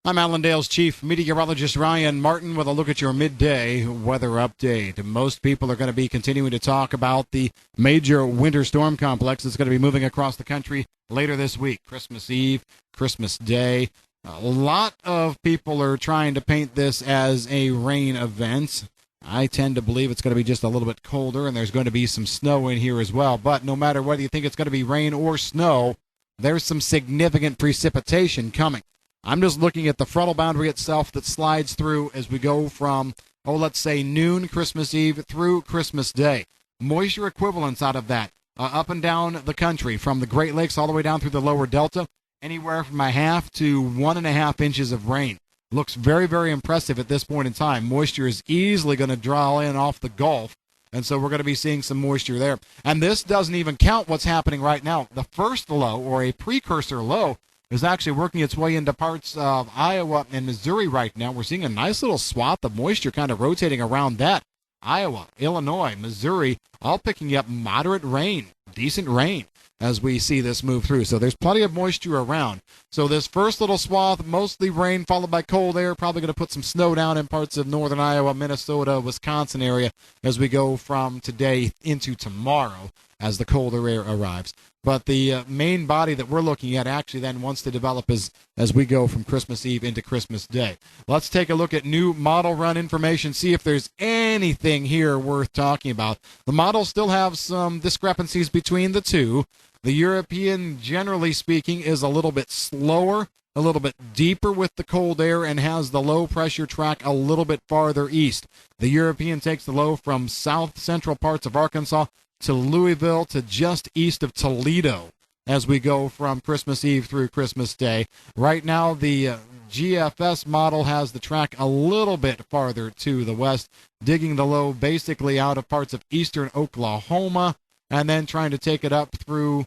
I'm Allendale's chief meteorologist Ryan Martin with a look at your midday weather update. Most people are going to be continuing to talk about the major winter storm complex that's going to be moving across the country later this week. Christmas Eve, Christmas Day. A lot of people are trying to paint this as a rain event. I tend to believe it's going to be just a little bit colder, and there's going to be some snow in here as well. But no matter whether you think it's going to be rain or snow, there's some significant precipitation coming. I'm just looking at the frontal boundary itself that slides through as we go from, let's say noon Christmas Eve through Christmas Day. Moisture equivalents out of that up and down the country from the Great Lakes all the way down through the lower Delta, anywhere from a half to 1.5 inches of rain. Looks very, very impressive at this point in time. Moisture is easily going to draw in off the Gulf, and so we're going to be seeing some moisture there. And this doesn't even count what's happening right now. The first low, or a precursor low, is actually working its way into parts of Iowa and Missouri right now. We're seeing a nice little swath of moisture kind of rotating around that. Iowa, Illinois, Missouri, all picking up moderate rain, decent rain, as we see this move through. So there's plenty of moisture around. So this first little swath, mostly rain followed by cold air, probably going to put some snow down in parts of northern Iowa, Minnesota, Wisconsin area as we go from today into tomorrow as the colder air arrives. But the main body that we're looking at actually then wants to develop as we go from Christmas Eve into Christmas Day. Let's take a look at new model run information, see if there's anything here worth talking about. The models still have some discrepancies between the two. The European, generally speaking, is a little bit slower, a little bit deeper with the cold air, and has the low pressure track a little bit farther east. The European takes the low from south central parts of Arkansas to Louisville to just east of Toledo as we go from Christmas Eve through Christmas Day. Right now, the GFS model has the track a little bit farther to the west, digging the low basically out of parts of eastern Oklahoma and then trying to take it up through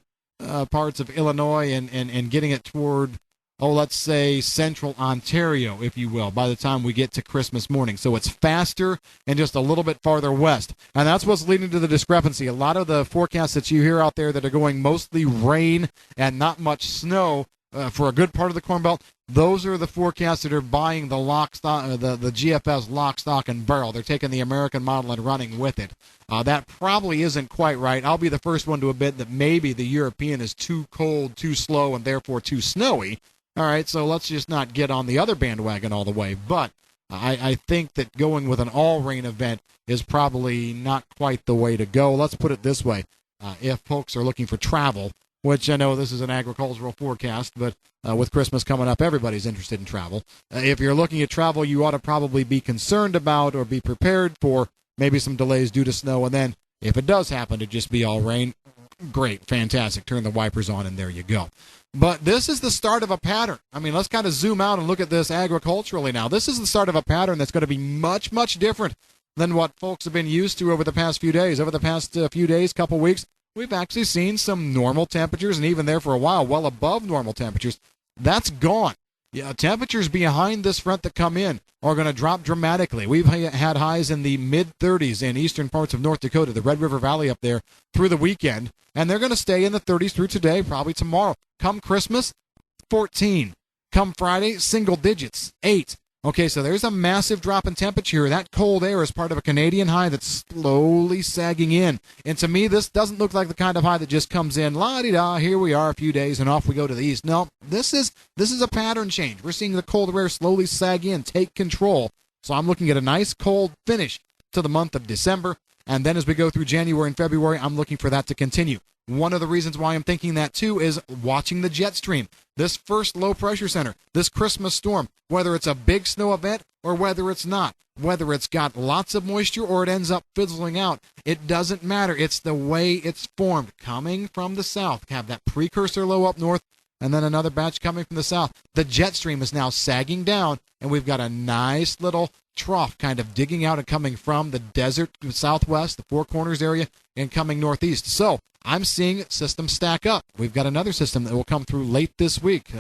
parts of Illinois and getting it toward, let's say central Ontario, if you will, by the time we get to Christmas morning. So it's faster and just a little bit farther west. And that's what's leading to the discrepancy. A lot of the forecasts that you hear out there that are going mostly rain and not much snow for a good part of the Corn Belt, those are the forecasts that are buying the the GFS lock, stock, and barrel. They're taking the American model and running with it. That probably isn't quite right. I'll be the first one to admit that maybe the European is too cold, too slow, and therefore too snowy. All right, so let's just not get on the other bandwagon all the way. But I think that going with an all-rain event is probably not quite the way to go. Let's put it this way. If folks are looking for travel, which I know this is an agricultural forecast, but with Christmas coming up, everybody's interested in travel. If you're looking at travel, you ought to probably be concerned about or be prepared for maybe some delays due to snow. And then if it does happen to just be all rain, great, fantastic. Turn the wipers on and there you go. But this is the start of a pattern. I mean, let's kind of zoom out and look at this agriculturally now. This is the start of a pattern that's going to be much, much different than what folks have been used to over the past few days. Over the past few days, couple weeks, we've actually seen some normal temperatures, and even there for a while, well above normal temperatures. That's gone. Yeah, temperatures behind this front that come in are going to drop dramatically. We've had highs in the mid-30s in eastern parts of North Dakota, the Red River Valley up there, through the weekend, and they're going to stay in the 30s through today, probably tomorrow. Come Christmas, 14. Come Friday, single digits, 8. Okay, so there's a massive drop in temperature. That cold air is part of a Canadian high that's slowly sagging in. And to me, this doesn't look like the kind of high that just comes in, la-di-da, here we are a few days, and off we go to the east. No, this is a pattern change. We're seeing the cold air slowly sag in, take control. So I'm looking at a nice cold finish to the month of December. And then as we go through January and February, I'm looking for that to continue. One of the reasons why I'm thinking that, too, is watching the jet stream. This first low-pressure center, this Christmas storm, whether it's a big snow event or whether it's not, whether it's got lots of moisture or it ends up fizzling out, it doesn't matter. It's the way it's formed, coming from the south. Have that precursor low up north, and then another batch coming from the south. The jet stream is now sagging down, and we've got a nice little trough kind of digging out and coming from the desert southwest, the Four Corners area, and coming northeast. So I'm seeing systems stack up. We've got another system that will come through late this week,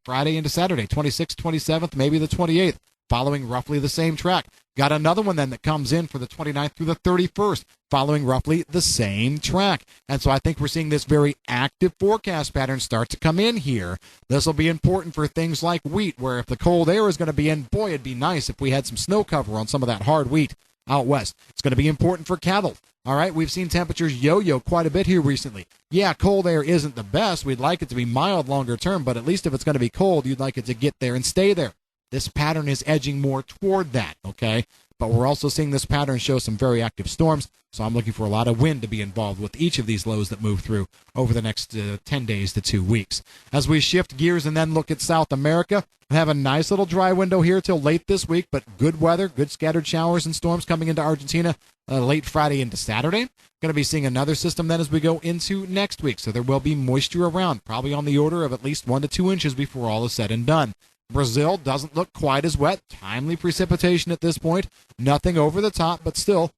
Friday into Saturday, 26th, 27th, maybe the 28th. following roughly the same track. Got another one then that comes in for the 29th through the 31st, following roughly the same track. And so I think we're seeing this very active forecast pattern start to come in here. This will be important for things like wheat, where if the cold air is going to be in, boy, it'd be nice if we had some snow cover on some of that hard wheat out west. It's going to be important for cattle. All right, we've seen temperatures yo-yo quite a bit here recently. Yeah, cold air isn't the best. We'd like it to be mild longer term, but at least if it's going to be cold, you'd like it to get there and stay there. This pattern is edging more toward that, okay? But we're also seeing this pattern show some very active storms, so I'm looking for a lot of wind to be involved with each of these lows that move through over the next 10 days to 2 weeks. As we shift gears and then look at South America, we have a nice little dry window here till late this week, but good weather, good scattered showers and storms coming into Argentina late Friday into Saturday. Going to be seeing another system then as we go into next week, so there will be moisture around, probably on the order of at least 1 to 2 inches before all is said and done. Brazil doesn't look quite as wet. Timely precipitation at this point. Nothing over the top, but still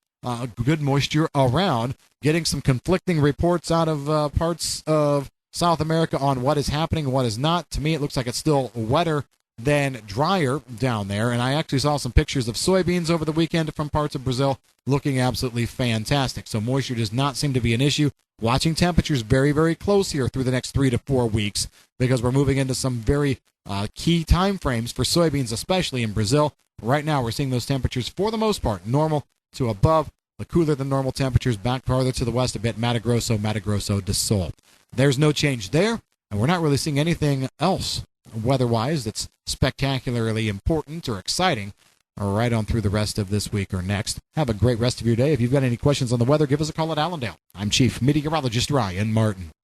good moisture around. Getting some conflicting reports out of parts of South America on what is happening and what is not. To me, it looks like it's still wetter than drier down there. And I actually saw some pictures of soybeans over the weekend from parts of Brazil looking absolutely fantastic. So moisture does not seem to be an issue. Watching temperatures very, very close here through the next 3 to 4 weeks because we're moving into some very key time frames for soybeans, especially in Brazil. Right now, we're seeing those temperatures, for the most part, normal to above, the cooler than normal temperatures back farther to the west a bit, Mato Grosso do Sul. There's no change there, and we're not really seeing anything else weather-wise that's spectacularly important or exciting right on through the rest of this week or next. Have a great rest of your day. If you've got any questions on the weather, give us a call at Allendale. I'm Chief Meteorologist Ryan Martin.